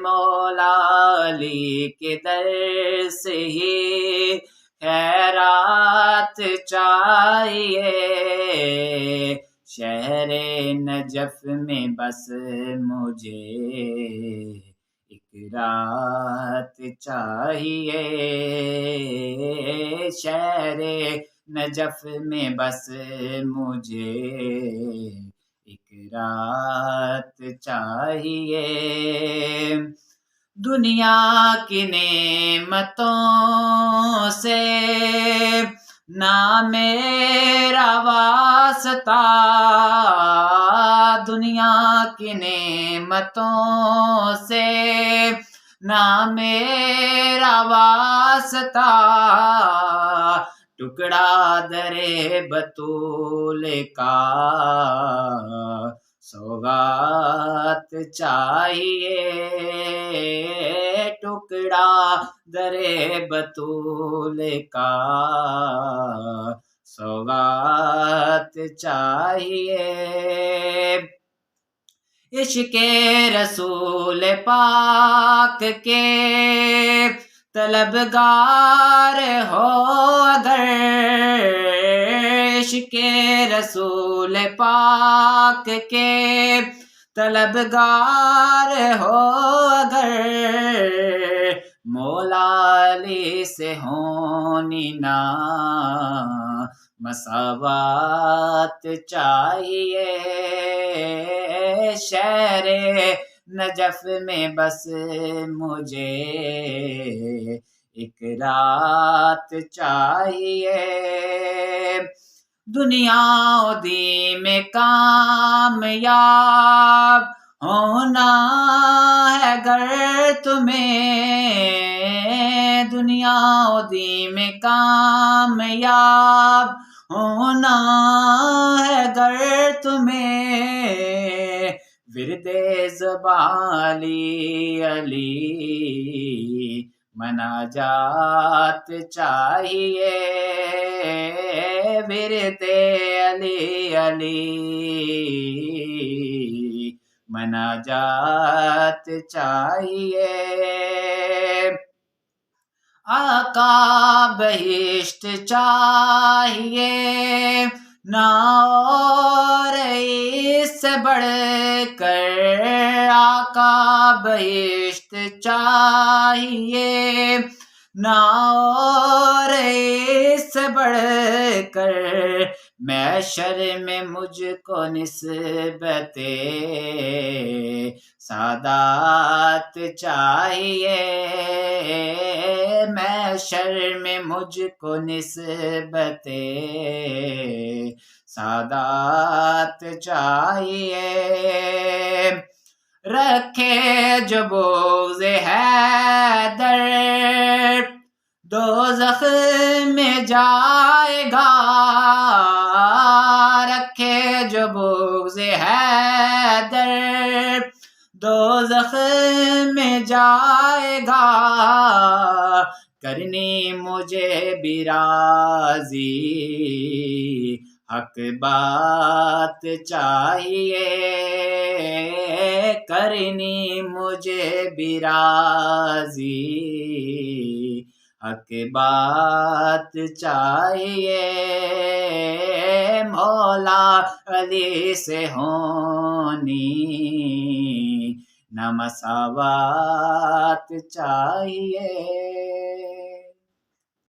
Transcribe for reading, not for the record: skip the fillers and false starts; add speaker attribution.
Speaker 1: مولا علی کے در سے ہی خیرات چاہیے، شہر نجف میں بس مجھے ایک رات چاہیے، شہر نجف میں بس مجھے ایک رات چاہیے، دنیا کی نعمتوں سے نہ میرا واسطہ، دنیا کی نعمتوں سے نہ میرا واسطہ، ٹکڑا در بطول کا سوغات چاہیے، ٹکڑا در بطول کا سوغات چاہیے، عشق رسول پاک کے طلبگار ہو اگر، عشق رسول پاک کے طلبگار ہو اگر، مولا علی سے ہونی نہ مساوات چاہیے، شہر نجف میں بس مجھے ایک رات چاہیے، دنیا و دین میں کامیاب ہونا ہے گر تمہیں، دنیا و دین میں کامیاب ہونا ہے گر تمہیں، ورد زبان علی علی مناجات چاہیے، ورد علی علی مناجات چاہیے، آقا بہشت چاہیے نہ اور اس سے بڑھ کر، آقا بہشت چاہیے نہ اور اس سے بڑھ کر، محشر میں مجھ کو نسبت سعادت چاہیے، محشر میں مجھ کو نسبت سعادت چاہیے، رکھے جو بغض حیدر دوزخ میں جائے گا، رکھے جو بغض حیدر دوزخ میں جائے گا، کرنی مجھے بھی راضی حق بات چاہیے، کرنی مجھے بھی راضی حق بات چاہیے، مولا علی سے ہونی نہ مساوات چاہیے۔